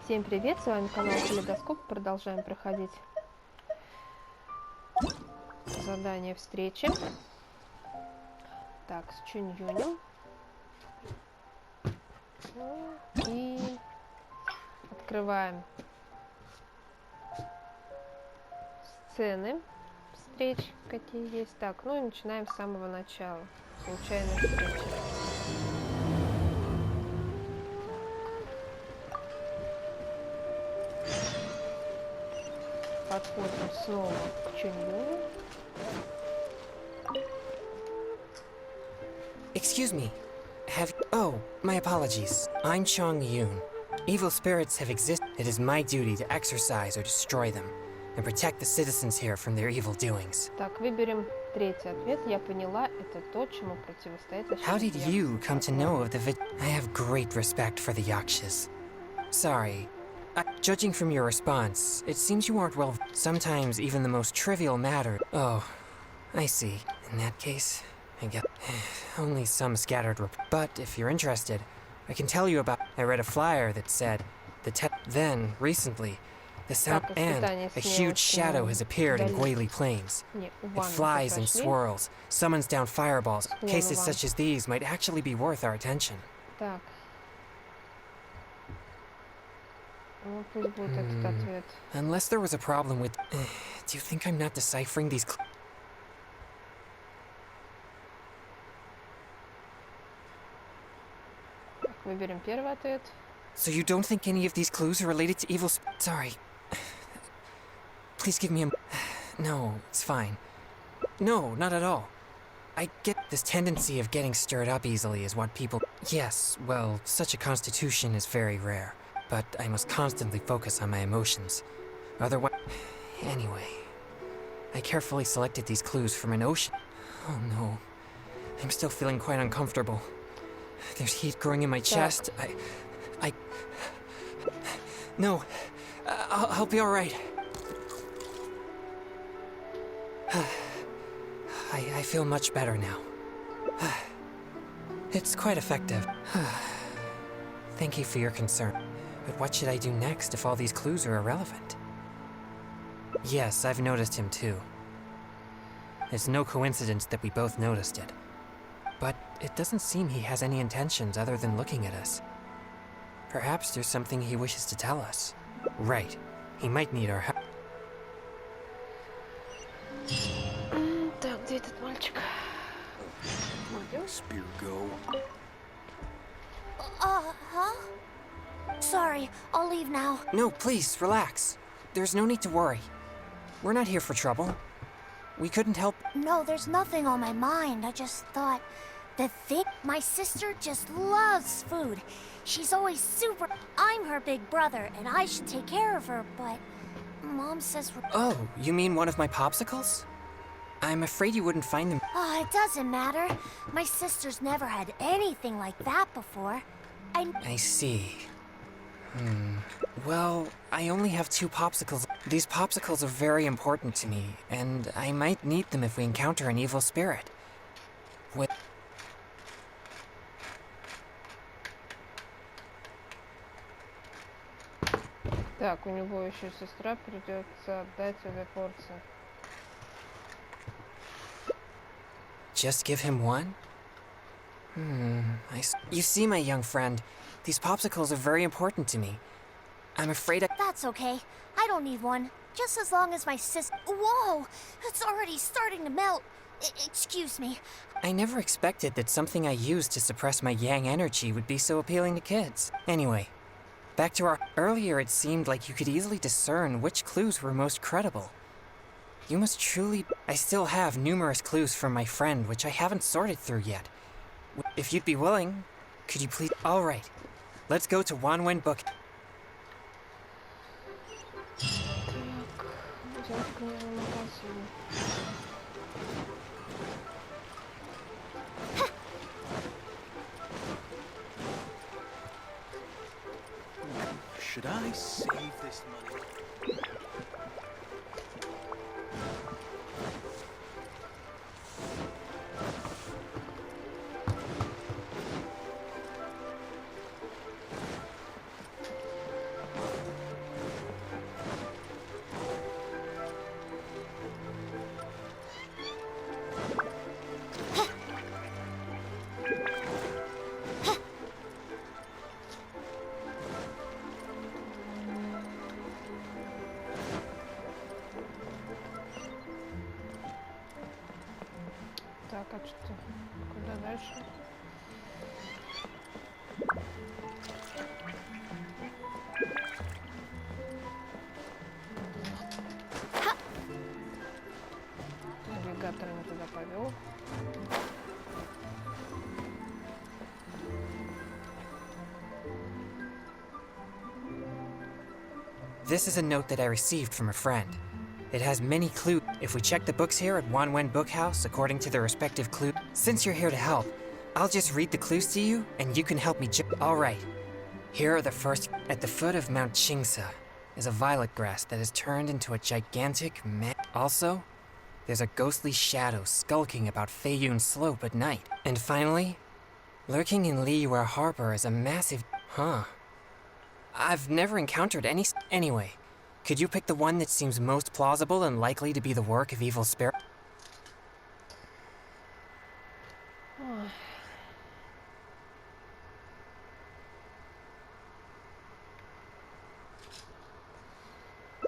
Всем привет, с вами канал Калейдоскоп. Продолжаем проходить задание встречи. Так, с Чунь Юнем. И открываем сцены встреч, какие есть. Так, ну и начинаем с самого начала. Случайная встреча. Подходим снова к Чунь Юню. Excuse me. Oh, my apologies. I'm Chunь Yuan. Evil spirits have existed. It is my duty to exorcise or destroy them and protect the citizens here from their evil doings. Так, выберем третий ответ. Я поняла, это то, чему противостоит. How did you come to know of the I have great respect for the Yakshas. Sorry. Judging from your response, it seems you aren't well. Sometimes even the most trivial matter. Oh, I see. In that case, I guess only some scattered. But if you're interested, I can tell you about. I read a flyer that said then recently, the sound and a huge shadow has appeared in Guili Plains. It flies and swirls, summons down fireballs. Cases such as these might actually be worth our attention. Так. Ну, пусть будет этот ответ. Unless there was a problem with. Do you think I'm not deciphering these? Так, выберем первый ответ. So you don't think any of these clues are related to evil? Sorry. Please give me a. No, it's fine. No, not at all. I get this tendency of getting stirred up easily is what people. Yes, well, such a constitution is very rare. But I must constantly focus on my emotions. Otherwise. Anyway. I carefully selected these clues from an ocean. Oh no. I'm still feeling quite uncomfortable. There's heat growing in my chest. No. I'll be alright. I feel much better now. It's quite effective. Thank you for your concern. But what should I do next if all these clues are irrelevant? Yes, I've noticed him too. It's no coincidence that we both noticed it. But it doesn't seem he has any intentions other than looking at us. Perhaps there's something he wishes to tell us. Right. He might need our help. Так, где этот мальчик? Spear go. Huh? Sorry, I'll leave now. No, please, relax. There's no need to worry. We're not here for trouble. We couldn't help. No, there's nothing on my mind. I just thought my sister just loves food. She's always super. I'm her big brother, and I should take care of her, but Mom says Oh, you mean one of my popsicles? I'm afraid you wouldn't find them. Oh, it doesn't matter. My sister's never had anything like that before. I see. Well, I only have 2 popsicles. These popsicles are very important to me, and I might need them if we encounter an evil spirit. Так, у него еще сестра, придется отдать обе порции. Just give him one? You see, my young friend, these popsicles are very important to me. I'm afraid That's okay. I don't need one. Just as long as my sister. Whoa! It's already starting to melt. Excuse me. I never expected that something I used to suppress my yang energy would be so appealing to kids. Anyway, back to our. Earlier, it seemed like you could easily discern which clues were most credible. You must truly. I still have numerous clues from my friend, which I haven't sorted through yet. If you'd be willing, could you please? All right, let's go to Wanwen Book. Should I save this money? Так что, куда дальше? Навигатор не туда повел. This is a note that I received from a friend. It has many clues. If we check the books here at Wanwen Bookhouse according to their respective clues, since you're here to help, I'll just read the clues to you and you can help me. All right. Here are the first. At the foot of Mount Chingsa is a violet grass that has turned into a gigantic man. Also, there's a ghostly shadow skulking about Feiyun Slope at night. And finally, lurking in Liyue Harbor is a massive. Huh. I've never encountered any. Anyway, could you pick the one that seems most plausible and likely to be the work of evil spirit? Ой.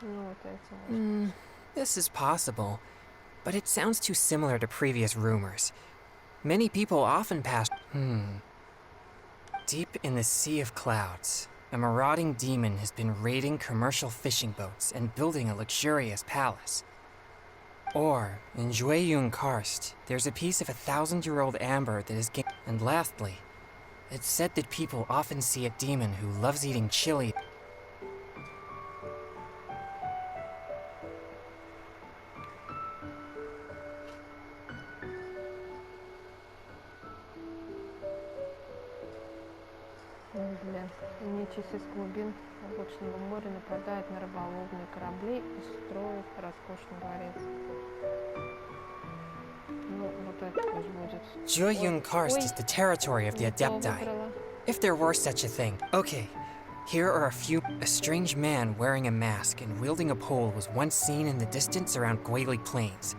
Ну, вот эти. This is possible, but it sounds too similar to previous rumors. Many people often pass. Deep in the Sea of Clouds, a marauding demon has been raiding commercial fishing boats and building a luxurious palace. Or, in Jueyun Karst, there's a piece of 1,000-year-old amber that is. And lastly, it's said that people often see a demon who loves eating chili. Нечисть из глубин облачного моря нападает на рыболовные корабли и строит роскошный дворец. Ну, вот это пусть будет. Jueyun Karst is the territory of the Adepti, if there were such a thing. Okay, here are a few. A strange man wearing a mask and wielding a pole was once seen in the distance around Guili Plains.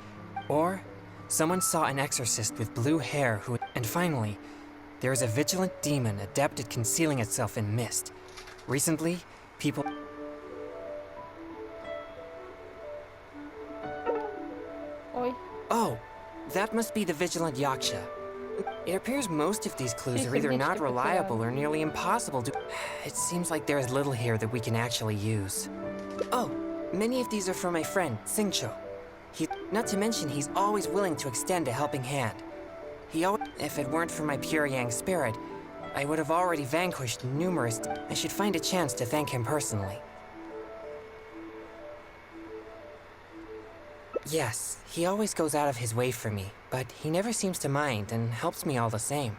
Or, someone saw an exorcist with blue hair who. And finally, there is a vigilant demon adept at concealing itself in mist. Recently, people. Ой. Oh, that must be the vigilant Yaksha. It appears most of these clues are either not reliable or nearly impossible to. It seems like there is little here that we can actually use. Oh, many of these are from my friend, Singcho. Not to mention, he's always willing to extend a helping hand. If it weren't for my pure Yang spirit, I would have already vanquished numerous. I should find a chance to thank him personally. Yes, he always goes out of his way for me, but he never seems to mind and helps me all the same.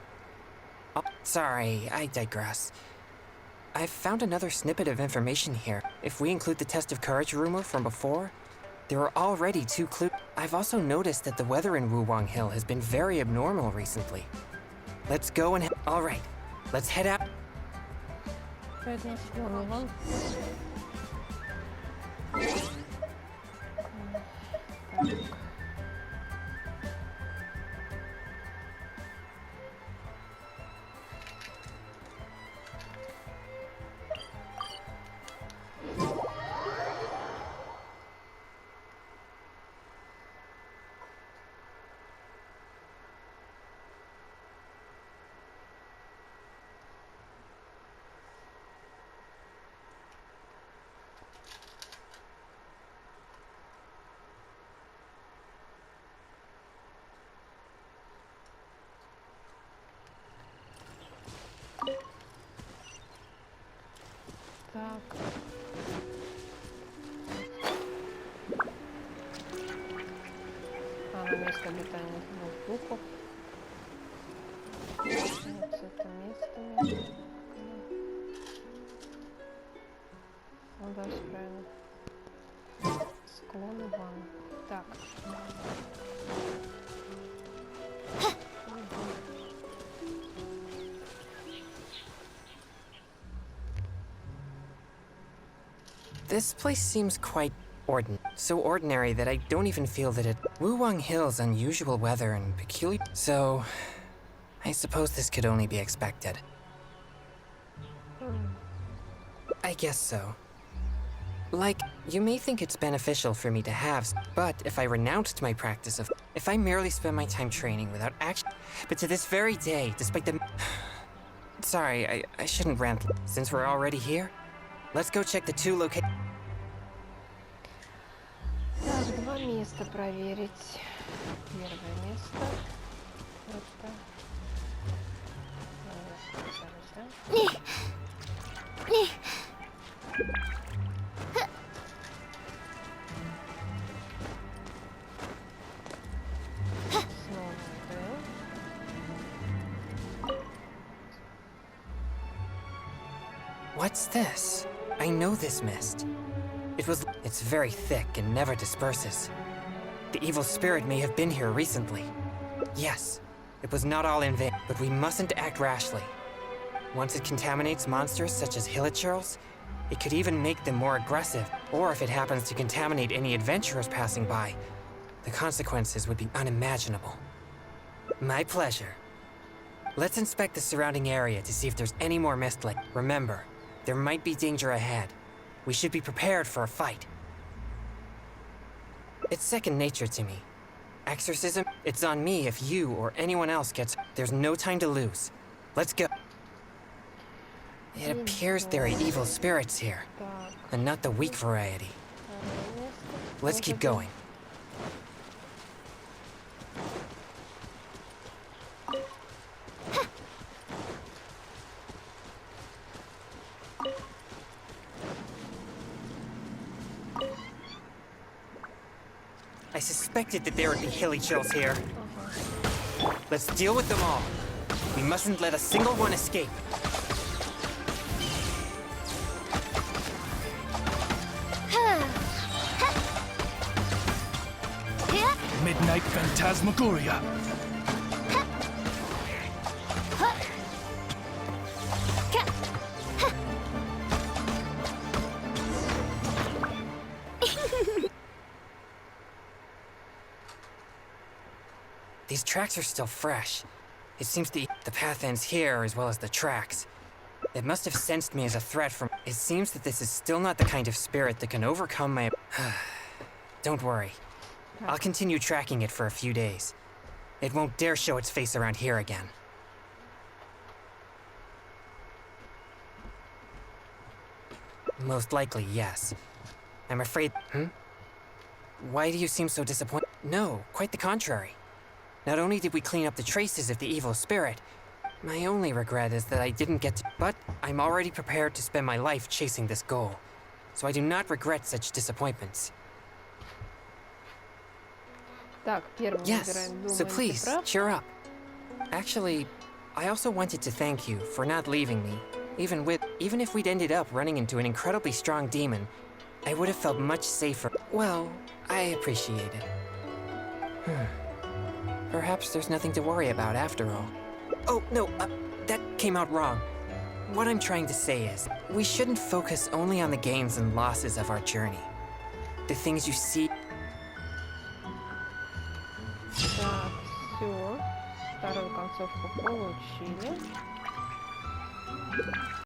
Oh, sorry, I digress. I've found another snippet of information here. If we include the test of courage rumor from before, there are already 2 clues. I've also noticed that the weather in Wuwang Hill has been very abnormal recently. Let's go and. All right, let's head out. Так. На место обитания 2 духов. Вот это место. Ну да, все правильно. Склон Ивана. Так. This place seems quite so ordinary that I don't even feel that it. Wuwang Hill's unusual weather and peculiar. So, I suppose this could only be expected. I guess so. Like, you may think it's beneficial for me to have, but if I renounced my practice of... If I merely spend my time training without action... But to this very day, despite the... Sorry, I shouldn't rant. Since we're already here, let's go check the 2 locations. Так, 2 места проверить. Первое место. Это... Снова это. What's this? I know this mist. It's very thick and never disperses. The evil spirit may have been here recently. Yes, it was not all in vain, but we mustn't act rashly. Once it contaminates monsters such as hilichurls, it could even make them more aggressive, or if it happens to contaminate any adventurers passing by, the consequences would be unimaginable. My pleasure. Let's inspect the surrounding area to see if there's any more mist like. Remember, there might be danger ahead. We should be prepared for a fight. It's second nature to me. Exorcism, it's on me if you or anyone else gets... There's no time to lose. Let's go. It appears there are evil spirits here, Так, and not the weak variety. второе место. Let's keep going. I suspected that there would be hilichurls here. Let's deal with them all. We mustn't let a single one escape. Midnight Phantasmagoria. These tracks are still fresh. It seems the path ends here as well as the tracks. It must have sensed me as a threat from... It seems that this is still not the kind of spirit that can overcome my... Don't worry. I'll continue tracking it for a few days. It won't dare show its face around here again. Most likely, yes. I'm afraid... Why do you seem so disappointed? No, quite the contrary. Not only did we clean up the traces of the evil spirit, my only regret is that I didn't get to... But I'm already prepared to spend my life chasing this goal, so I do not regret such disappointments. Так, первым Yes, выбираем, so думаем, ты please, прав. cheer up. Actually, I also wanted to thank you for not leaving me. Even if we'd ended up running into an incredibly strong demon, I would have felt much safer. Well, I appreciate it. Perhaps there's nothing to worry about after all. Oh, no, that came out wrong. What I'm trying to say is, we shouldn't focus only on the gains and losses of our journey. The things you see... Так, все. Вторую концовку получили.